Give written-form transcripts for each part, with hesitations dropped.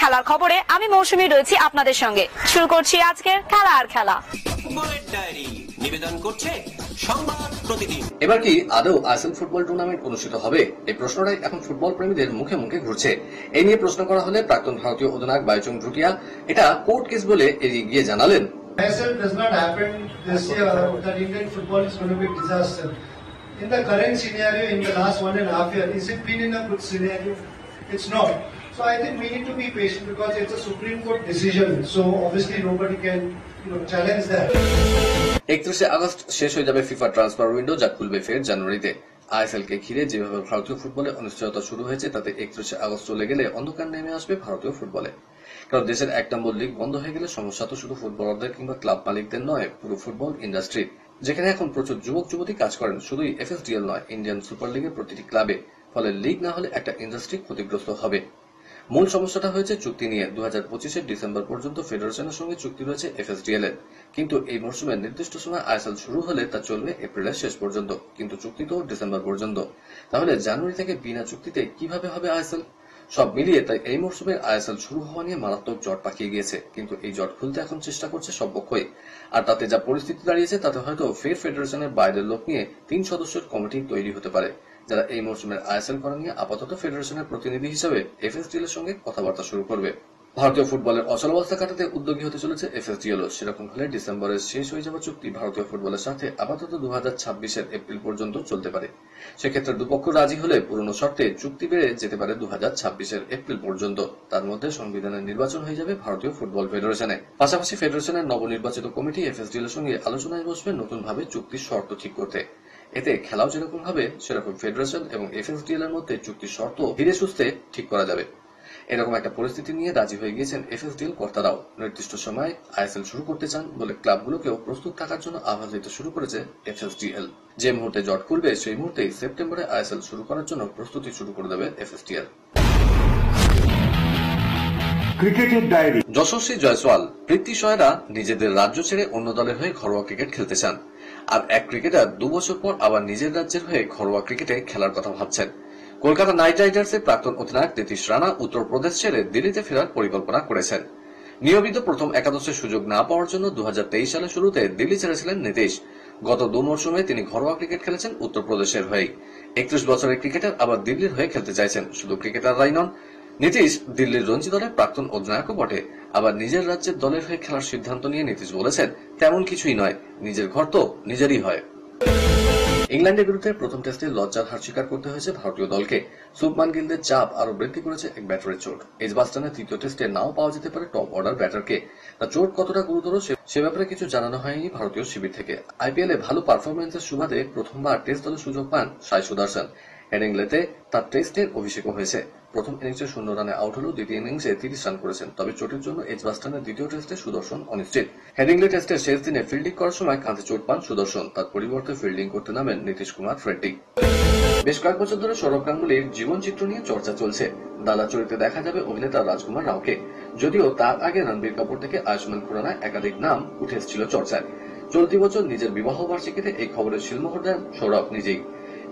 খেলার খবরে আমি মৌসুমী রয়েছি আপনাদের সঙ্গে। শুরু করছি আজকের খেলা আর খেলা। ফুটবলের ডায়েরি নিবেদন করছে সংবাদ প্রতিদিন। এবার কি আদৌ আইএসএল ফুটবল টুর্নামেন্ট অনুষ্ঠিত হবে? এই প্রশ্নটাই এখন ফুটবল প্রেমীদের মুখে মুখে ঘুরছে। এই নিয়ে প্রশ্ন করা হলে প্রাক্তন ভারতীয় অধিনায়ক বাইচুং ভুটিয়া এটা কোর্ট কেস বলে এড়িয়ে গিয়ে জানালেন, ISL does not happen this year, that Indian football is going to be a disaster. In the current scenario, in the last 1.5 years, is it been in a good scenario? It's not. So I think we need to be patient because it's a Supreme Court decision. So obviously nobody can, challenge that. 31 August শেষ হয়ে যাবে FIFA transfer window, যা খুলবে ফের জানুয়ারিতে। ISL কে ঘিরে যেভাবে ভারতীয় ফুটবলে অনিশ্চয়তা শুরু হয়েছে, তাতে 31 আগস্ট চলে গেলে অন্ধকার নেমে আসবে ভারতীয় ফুটবলে। কারণ দেশের 1 নম্বর লিগ বন্ধ হয়ে গেলে সমস্যা তো শুধু ফুটবলারদের কিংবা ক্লাব মালিকদের নয়, পুরো ফুটবল ইন্ডাস্ট্রি, যেখানে এখন প্রচুর যুবক যুবতী কাজ করেন, শুধুই এফএসডিএল নয়, ইন্ডিয়ান সুপার লিগের প্রতিটি ক্লাবে। ফলে লিগ না হলে একটা ইন্ডাস্ট্রি ক্ষতিগ্রস্ত হবে। মূল সমস্যাটা হয়েছে চুক্তি নিয়ে। 2025 ডিসেম্বর পর্যন্ত ফেডারেশনের সঙ্গে চুক্তি রয়েছে এফএসডিএল এর, কিন্তু এই মরশুমের নির্দিষ্ট সময় আইএসএল শুরু হলে তা চলবে এপ্রিলের শেষ পর্যন্ত, কিন্তু চুক্তি তো ডিসেম্বর পর্যন্ত। তাহলে জানুয়ারি থেকে বিনা চুক্তিতে কিভাবে হবে আইএসএল? সব মিলিয়ে তাই এই মরশুমের আইএসএল শুরু হওয়া নিয়ে মারাত্মক জট পাকিয়ে গিয়েছে, কিন্তু এই জট খুলতে এখন চেষ্টা করছে সব পক্ষই। আর তাতে যা পরিস্থিতি দাঁড়িয়েছে, তাতে হয়তো ফের ফেডারেশনের বাইরের লোক নিয়ে 3 সদস্যের কমিটি তৈরি হতে পারে, যারা এই মরশুমের আইএসএল করা নিয়ে আপাতত ফেডারেশনের প্রতিনিধি হিসেবে এফএসডিএল এর সঙ্গে কথাবার্তা শুরু করবে। ভারতীয় ফুটবলের অচলাবস্থা কাটাতে উদ্যোগী হতে চলেছে এফএসডিএল। সেরকম হলে ডিসেম্বরের শেষ হয়ে যাওয়া চুক্তি ভারতীয় ফুটবলের সাথে আপাতত 2026 এপ্রিল পর্যন্ত চলতে পারে। সেক্ষেত্রে দুপক্ষ রাজি হলে পুরনো শর্তে চুক্তি বেড়ে যেতে পারে 2026 এপ্রিল পর্যন্ত। তার মধ্যে সংবিধানের নির্বাচন হয়ে যাবে ভারতীয় ফুটবল ফেডারেশনে। পাশাপাশি ফেডারেশনের নবনির্বাচিত কমিটি এফএসডিএল এর সঙ্গে আলোচনায় বসবে নতুন ভাবে চুক্তির শর্ত ঠিক করতে। এতে খেলাও যেরকম হবে, সেরকম ফেডারেশন এবং এফএসডিএল এর মধ্যে চুক্তির শর্ত ধীরে সুস্থে ঠিক করা যাবে। এরকম একটা পরিস্থিতি নিয়ে রাজি হয়ে গিয়েছেন এফএসডিএল কর্তারাও। নির্দিষ্ট সময় আইএসএল শুরু করতে চান বলে ক্লাবগুলোকেও প্রস্তুত থাকার জন্য আহ্বান দিতে শুরু করেছে এফএসডিএল। যে মুহূর্তে জট খুলবে, সেই মুহূর্তেই সেপ্টেম্বরে আইএসএল শুরু করার জন্য প্রস্তুতি শুরু করে দেবে এফএসডিএল। ক্রিকেটের ডায়েরি। যশস্বী জয়সওয়াল, পৃথ্বী শয়রা নিজেদের রাজ্য ছেড়ে অন্য দলের হয়ে ঘরোয়া ক্রিকেট খেলতে চান। আর এক ক্রিকেটার 2 বছর পর আবার নিজের রাজ্যের হয়ে ঘরোয়া ক্রিকেটে খেলার কথা ভাবছেন। কলকাতা নাইট রাইডার্সের প্রাক্তন অধিনায়ক নীতিশ রানা উত্তরপ্রদেশ ছেড়ে দিল্লিতে ফেরার পরিকল্পনা করেছেন। নিয়মিত প্রথম একাদশের সুযোগ না পাওয়ার জন্য 2023 সালের শুরুতে দিল্লি ছেড়েছিলেন নীতিশ। গত 2 মরশুমে তিনি ঘরোয়া ক্রিকেট খেলেছেন উত্তরপ্রদেশের হয়ে। 31 বছরের ক্রিকেটার আবার দিল্লির হয়ে খেলতে চাইছেন। শুধু ক্রিকেটাররাই নন, নীতিশ দিল্লির রঞ্জি দলের প্রাক্তন অধিনায়কও বটে। আবার নিজের রাজ্যের দলের হয়ে খেলার সিদ্ধান্ত নিয়ে নীতিশ বলেছেন, তেমন কিছুই নয়, নিজের ঘর তো নিজেরই হয়। ইংল্যান্ডের বিরুদ্ধে প্রথম টেস্টে লজ্জার হার স্বীকার করতে হয়েছে ভারতীয় দলকে। শুভমান গিলদের চাপ আরো বৃদ্ধি করেছে এক ব্যাটারের চোট। এজবাস্টনের তৃতীয় টেস্টে নাও পাওয়া যেতে পারে টপ অর্ডার ব্যাটারকে। তার চোট কতটা গুরুতর সে ব্যাপারে কিছু জানানো হয়নি ভারতীয় শিবির থেকে। আইপিএলে ভালো পারফরমেন্সের সুবাদে প্রথমবার টেস্ট দলে সুযোগ পান সাই সুদর্শন। হেডিংলেতে তার টেস্টের অভিষেকও হয়েছে। প্রথম ইনিংসে 0 রানে আউট হলেও দ্বিতীয় ইনিংসে 30 রান করেছেন। তবে চোটের জন্য এজবাস্টনের দ্বিতীয় টেস্টে সুদর্শন অনিশ্চিত। হেডিংলে টেস্টের শেষ দিনে ফিল্ডিং করার সময় কাঁধে চোট পান সুদর্শন। তার পরিবর্তে ফিল্ডিং করতে নামেন নীতিশ কুমার রেড্ডি। বেশ কয়েক বছর ধরে সৌরভ গাঙ্গুলির জীবনচিত্র নিয়ে চর্চা চলছে। দাদা চরিত্রে দেখা যাবে অভিনেতা রাজকুমার রাওকে। যদিও তার আগে রণবীর কাপুর থেকে আয়ুষ্মান খুরানা একাধিক নাম উঠে এসেছিল চর্চায়। চলতি বছর নিজের বিবাহ বার্ষিকীতে এই খবরের শিলমোহর দেন সৌরভ নিজেই।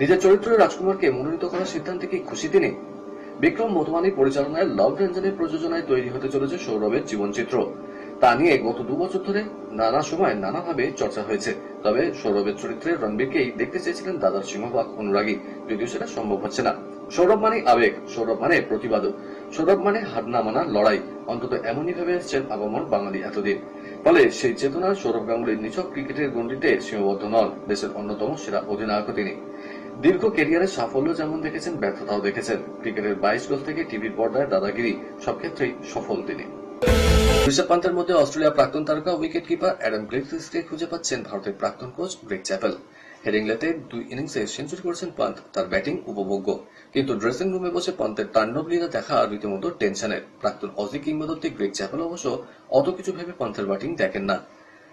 নিজের চরিত্রে রাজকুমারকে মনোনীত করার সিদ্ধান্তে কি খুশি তিনি? বিক্রম মোতওয়ানি পরিচালনায় লাভ রেঞ্জনের প্রযোজনায় তৈরি হতে চলেছে সৌরভের জীবনচিত্র। তা নিয়ে গত 2 বছর ধরে নানা সময় নানাভাবে চর্চা হয়েছে। তবে সৌরভের চরিত্রে রণবীরকেই দেখতে চেয়েছিলেন দাদার সিংহভাগ অনুরাগী, যদিও সেটা সম্ভব হচ্ছে না। সৌরভ মানে আবেগ, সৌরভ মানে প্রতিবাদও, সৌরভ মানে হার না মানার লড়াই, অন্তত এমনই ভেবে এসেছেন আবমর বাঙালি এতদিন। ফলে সেই চেতনা সৌরভ গাঙ্গুলির নিছক ক্রিকেটের গণ্ডিতে সীমাবদ্ধ নন। দেশের অন্যতম সেরা অধিনায়কও তিনি। দীর্ঘ ক্যারিয়ারের সাফল্য যেমন দেখেছেন, ব্যর্থতাও দেখেছেন। ক্রিকেটের 22 গজ থেকে টিভির পর্দায় দাদাগিরি, সব ক্ষেত্রেই সফল তিনি। ঋষভ পান্তের মধ্যে অস্ট্রেলিয়ার প্রাক্তন তারকা উইকেট কিপার অ্যাডাম গ্লেক্সকে খুঁজে পাচ্ছেন ভারতের প্রাক্তন কোচ গ্রেগ চ্যাপেল। হেডিংলেতে 2 ইনিংসে সেঞ্চুরি করেছেন পান্ত। তার ব্যাটিং উপভোগ্য, কিন্তু ড্রেসিং রুমে বসে পান্তের তাণ্ডব লীলা দেখা রীতিমতো টেনশনের। প্রাক্তন অজি কিংবদন্তি গ্রেগ চ্যাপেল অবশ্য অত কিছু ভেবে পান্তের ব্যাটিং দেখেন না।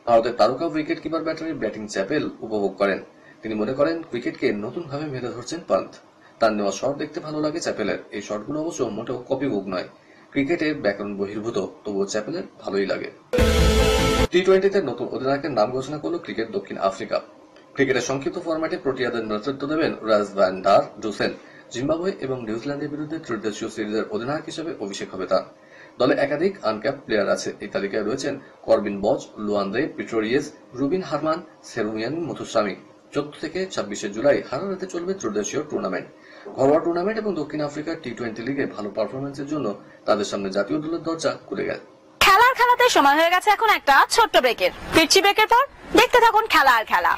ভারতের তারকা উইকেট কিপার ব্যাটারির ব্যাটিং চ্যাপেল উপভোগ করেন। তিনি মনে করেন ক্রিকেটকে নতুনভাবে মেলে ধরছেন পান্ত। তার নেওয়া শট দেখতে ভালো লাগে চ্যাপেলের। এই শটগুলো অবশ্য মোটেও কপি বুক নয়, ক্রিকেটের ব্যাকরণ বহির্ভূত, তবুও চ্যাপেলের ভালোই লাগে। টি-20তে নতুন অধিনায়কের নাম ঘোষণা করল ক্রিকেট দক্ষিণ আফ্রিকা। ক্রিকেটের সংক্ষিপ্ত ফরম্যাটে প্রোটিয়াদের নেতৃত্ব দেবেন রাজ ভ্যান ডার ডুসেন। জিম্বাবুয়ে এবং নিউজিল্যান্ডের বিরুদ্ধে ত্রিদেশীয় সিরিজের অধিনায়ক হিসেবে অভিষেক হবে তার। দলে একাধিক আনক্যাপ প্লেয়ার আছে। এই তালিকায় রয়েছেন করবিন বচ, লুয়ান্দ্রে পিটোরিয়েস, রুবিন হারমান, সেরুমিয়ান মুথুস্বামী। 14 থেকে 26 জুলাই হারারেতে চলবে ত্রিদেশীয় টুর্নামেন্ট। ঘরোয়া টুর্নামেন্ট এবং দক্ষিণ আফ্রিকার টি-20 লিগে ভালো পারফরমেন্সের জন্য তাদের সামনে জাতীয় দলের দরজা খুলে গেছে। খেলাতে সময় হয়ে গেছে এখন একটা ছোট্ট ব্রেকের। ফিরছি ব্রেকের পর, দেখতে থাকুন খেলা আর খেলা।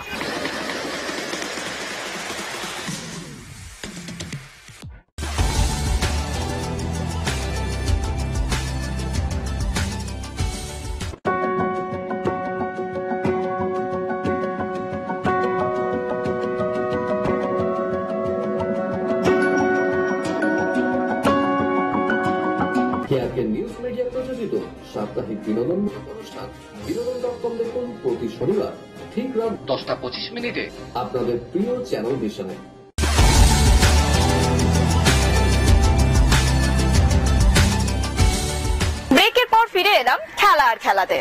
নিউজ মিডিয়া প্রযোজিত সাপ্তাহিক বিনোদন অনুষ্ঠান বিনোদন.com দেখুন প্রতি শনিবার ঠিক রাত 10:25 আপনাদের প্রিয় চ্যানেল ভিশনে। ব্রেকের পর ফিরে এলাম খেলা আর খেলাতে।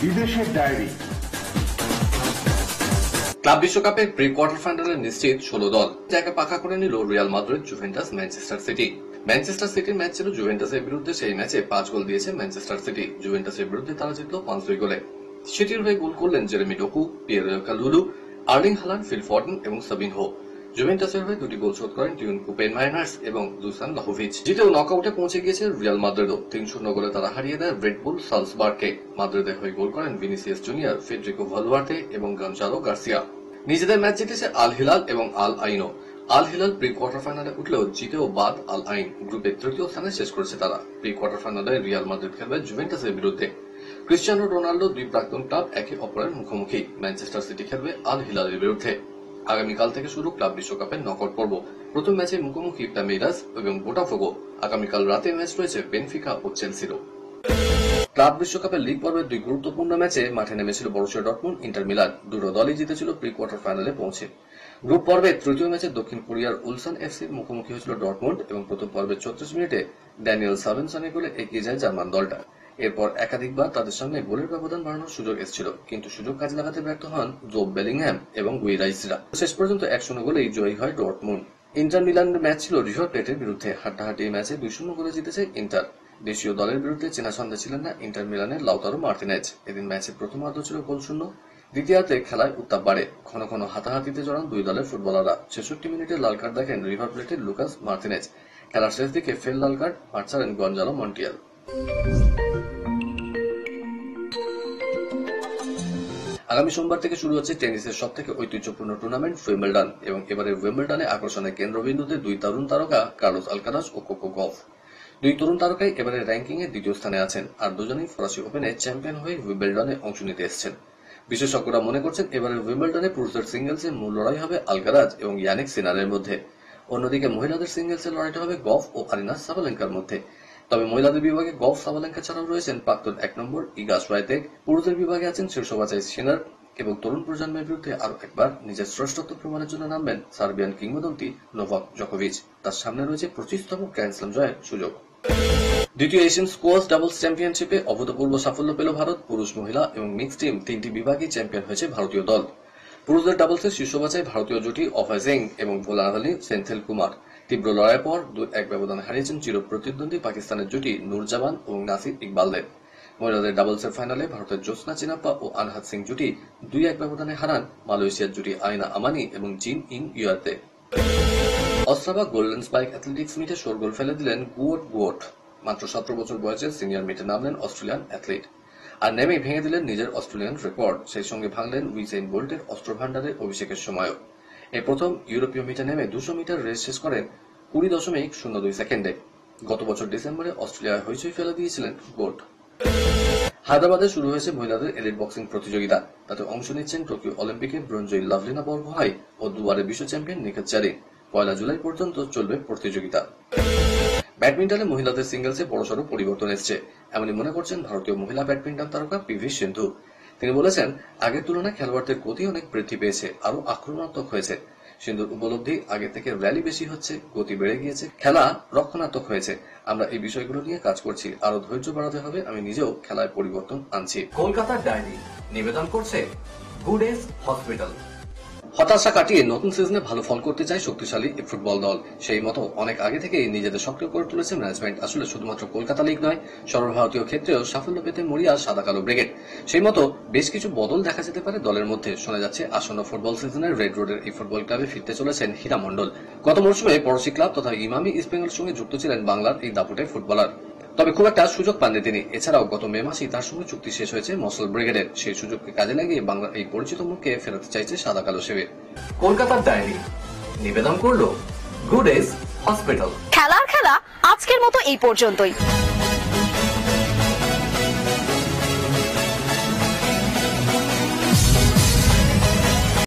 বিদেশের ডায়েরি। ক্লাব বিশ্বকাপের প্রি কোয়ার্টার ফাইনালে নিশ্চিত 16 দল। জায়গা পাকা করে নিল Real Madrid, Juventus, Manchester city. Manchester সিটির ম্যাচ ছিল জুভেন্টাসের বিরুদ্ধে। সেই ম্যাচে 5 গোল দিয়েছে ম্যানচেস্টার সিটি। জুভেন্টাসের বিরুদ্ধে তারা জিতল 5-2 গোলে। সিটির হয়ে গোল করলেন Jeremy ডোকু, Piero কালুলু, Erling Haaland, feel ফর্ডেন এবং সাবিনহো। জুভেন্টাসের হয়ে 2টি গোল শোধ করেন টিউন কুপেন মাইনার্স এবং দুসান লাহোভিচ। জিতেও নকআউটে পৌঁছে গিয়েছে রিয়াল মাদ্রিদও। 3-0 গোলে তারা হারিয়ে দেয় রেড বুল সালসবার্গকে। মাদ্রিদের হয়ে গোল করেন ভিনিসিয়াস জুনিয়র, ফেডরিকো ভালওয়ার্দে এবং গঞ্জালো গার্সিয়া। নিজেদের ম্যাচ জিতেছে আল হিলাল এবং আল আইনও। আল হিলাল প্রি কোয়ার্টার ফাইনালে উঠলেও জিতেও বাদ আল আইন। গ্রুপের 3য় স্থানে শেষ করেছে তারা। প্রি কোয়ার্টার ফাইনালে রিয়াল মাদ্রিদ খেলবে জুভেন্টাসের বিরুদ্ধে। ক্রিস্টিয়ানো রোনাল্ডো, 2 প্রাক্তন ক্লাব একে অপরের মুখোমুখি। ম্যানচেস্টার সিটি খেলবে আল হিলালের বিরুদ্ধে। আগামীকাল থেকে শুরু ক্লাব বিশ্বকাপের নকআউট পর্ব। প্রথম ম্যাচে মুখোমুখি প্যামেইরাস এবং বোটাফোগো। আগামীকাল রাতে ম্যাচ রয়েছে বেনফিকা ও চেলসিরও। ক্লাব বিশ্বকাপের লিগ পর্বের 2 গুরুত্বপূর্ণ ম্যাচে মাঠে নেমেছিল বরুসিয়া ডর্টমুন্ড, ইন্টার মিলান। দুটো দলই জিতেছিল প্রি কোয়ার্টার ফাইনালে পৌঁছে। গ্রুপ পর্বের 3য় ম্যাচে দক্ষিণ কোরিয়ার উলসান এফসির মুখোমুখি হয়েছিল ডর্টমুন্ড এবং প্রথম পর্বের 34 মিনিটে ড্যানিয়েল সাবেনসনের গোলে এগিয়ে যায় জার্মান দলটা। এরপর একাধিকবার তাদের সামনে গোলের ব্যবধান বাড়ানোর সুযোগ এসেছিল, কিন্তু সুযোগ কাজে লাগাতে ব্যর্থ হন জোব বেলিংহ্যাম এবং গুই রাইসরা। শেষ পর্যন্ত 1-0 গোলেই জয়ী হয় ডর্টমুন্ড। ইন্টার মিলানের ম্যাচ ছিল রিভার প্লেটের বিরুদ্ধে। হাড্ডাহাড্ডি ম্যাচে 2-0 গোলে জিতেছে ইন্টার। দেশীয় দলের বিরুদ্ধে চেনা ছন্দে ছিলেন না ইন্টার মিলানের লাউতারো মার্টিনেজ। এদিন ম্যাচের প্রথমার্ধ ছিল গোলশূন্য। দ্বিতীয়ার্ধে খেলায় উত্তাপ বাড়ে। ঘন ঘন হাতাহাতিতে জড়ান 2 দলের ফুটবলাররা। 66 মিনিটে লাল কার্ড দেখেন রিভার প্লেটের লুকাস মার্টিনেজ। খেলার শেষ দিকে ফের লাল কার্ড, মাঠ ছাড়েন গঞ্জালো মন্টিয়াল। আগামী সোমবার থেকে শুরু হচ্ছে টেনিসের সবথেকে ঐতিহ্যপূর্ণ টুর্নামেন্ট উইম্বলডন এবং এবারে উইম্বলডনে আকর্ষণের কেন্দ্রবিন্দুতে 2 তরুণ তারকা কার্লোস আলকারাজ ও কোকো গফ। 2 তরুণ তারকাই এবারে র্যাঙ্কিং এ 2য় স্থানে আছেন, আর দুজনেই ফরাসি ওপেনে চ্যাম্পিয়ন হয়ে উইম্বলডনে অংশ নিতে এসেছেন। বিশেষজ্ঞরা মনে করছেন এবারে উইম্বলডনে পুরুষদের সিঙ্গেলসে মূল লড়াই হবে আলকারাজ এবং ইয়ানিক সিনারের মধ্যে। অন্যদিকে মহিলাদের সিঙ্গেলসের লড়াইটা হবে গফ ও আরিনা সাবালেঙ্কার মধ্যে। তবে মহিলাদের বিভাগে গফ, সাবালেঙ্কা ছাড়াও রয়েছেন প্রাক্তন 1 নম্বর ইগা স্ওয়াতেক। পুরুষদের বিভাগে আছেন শীর্ষ বাছাই সিনার এবং তরুণ প্রজন্মের বিরুদ্ধে আরো একবার নিজের শ্রেষ্ঠত্ব প্রমাণের জন্য নামবেন সার্বিয়ান কিংবদন্তি নোভাক জোকোভিচ। তার সামনে রয়েছে 25তম গ্র্যান্ড স্ল্যাম জয়ের সুযোগ। দ্বিতীয় এশিয়ান স্কোয়াশ ডাবলস চ্যাম্পিয়নশিপে অভূতপূর্ব সাফল্য পেল ভারত। পুরুষ, মহিলা এবং মিক্সড টিম 3টি বিভাগেই চ্যাম্পিয়ন হয়েছে ভারতীয় দল। পুরুষদের ডাবলসের শীর্ষ বাছাই ভারতীয় জুটি অভয় সিং এবং ভোলানালি সেন্থিল কুমার। তীব্র লড়াইয়ের পর 2-1 ব্যবধানে হারিয়েছেন চির প্রতিদ্বন্দ্বী পাকিস্তানের জুটি নুরজামান এবং নাসির ইকবালদের। মহিলাদের ডাবলসের ফাইনালে ভারতের জ্যোৎস্না চিনাপ্পা ও আনহাত সিং জুটি 2-1 ব্যবধানে হারান মালয়েশিয়ার জুটি আইনা আমানি এবং জিন ইং ইউয়ারতে। অস্ট্রাভা গোল্ডেন স্পাইক অ্যাথলেটিক্স মিটে শোরগোল ফেলে দিলেন গুয়োট। মাত্র 17 বছর বয়সে সিনিয়র মিটে নামলেন অস্ট্রেলিয়ান অ্যাথলিট, আর নেমেই ভেঙে দিলেন নিজের অস্ট্রেলিয়ান রেকর্ড। সেই সঙ্গে ভাঙলেন উইসেইন বোল্টের অস্ত্রভান্ডারে অভিষেকের সময়ও। এই প্রথম ইউরোপীয় মিটে নেমে 200 মিটার রেস শেষ করেন 20.02 সেকেন্ডে। গত বছর ডিসেম্বরে অস্ট্রেলিয়ায় হইচই ফেলে দিয়েছিলেন গোট। হায়দ্রাবাদে শুরু হয়েছে মহিলাদের এলিট বক্সিং প্রতিযোগিতা। তাতে অংশ নিচ্ছেন টোকিও অলিম্পিকে ব্রোঞ্জয়ী লাভলিনা বরগোহাই ও দুবারের বিশ্ব চ্যাম্পিয়ন নিখত জারিন। 1 জুলাই পর্যন্ত চলবে প্রতিযোগিতা। ব্যাডমিন্টনে মহিলাদের সিঙ্গেলসে বড়সড় পরিবর্তন এসেছে, এমনই মনে করছেন ভারতীয় মহিলা ব্যাডমিন্টন তারকা পিভি সিন্ধু। তিনি বলেছেন, আগের তুলনায় খেলোয়াড়দের গতি অনেক বৃদ্ধি পেয়েছে, আরো আক্রমণাত্মক হয়েছে। সিন্ধুর উপলব্ধি, আগে থেকে র্যালি বেশি হচ্ছে, গতি বেড়ে গিয়েছে, খেলা রক্ষণাত্মক হয়েছে। আমরা এই বিষয়গুলো নিয়ে কাজ করছি, আরো ধৈর্য বাড়াতে হবে। আমি নিজেও খেলায় পরিবর্তন আনছি। কলকাতার ডায়েরি নিবেদন করছে গুড এজ হসপিটাল। হতাশা কাটিয়ে নতুন সিজনে ভালো ফল করতে চায় শক্তিশালী এই ফুটবল দল। সেই মতো অনেক আগে থেকেই নিজেদের সক্রিয় করে তুলেছে ম্যানেজমেন্ট। আসলে শুধুমাত্র কলকাতা লিগ নয়, সর্বভারতীয় ক্ষেত্রেও সাফল্য পেতে মরিয়া সাদা কালো ব্রিগেড। সেই মতো বেশ কিছু বদল দেখা যেতে পারে দলের মধ্যে। শোনা যাচ্ছে আসন্ন ফুটবল সিজনের রেড রোডের এই ফুটবল ক্লাবে ফিরতে চলেছেন হীরা মণ্ডল। গত মৌসুমে পড়শি ক্লাব তথা ইমামি ইস্টবেঙ্গলের সঙ্গে যুক্ত ছিলেন বাংলার এই দাপুটে ফুটবলার। তবে খুব একটা সুযোগ পাননি তিনি। এছাড়াও গত মে মাসেই তার সঙ্গে চুক্তি শেষ হয়েছে মসল ব্রিগেডের। সেই সুযোগকে কাজে লাগিয়ে বাংলার এই পরিচিত মুখকে ফেরাতে চাইছে সাদা কালো শিবির। কলকাতার ডায়েরি নিবেদন করলো গুড এজ হসপিটাল। খেলার খেলা আজকের মতো এই পর্যন্তই।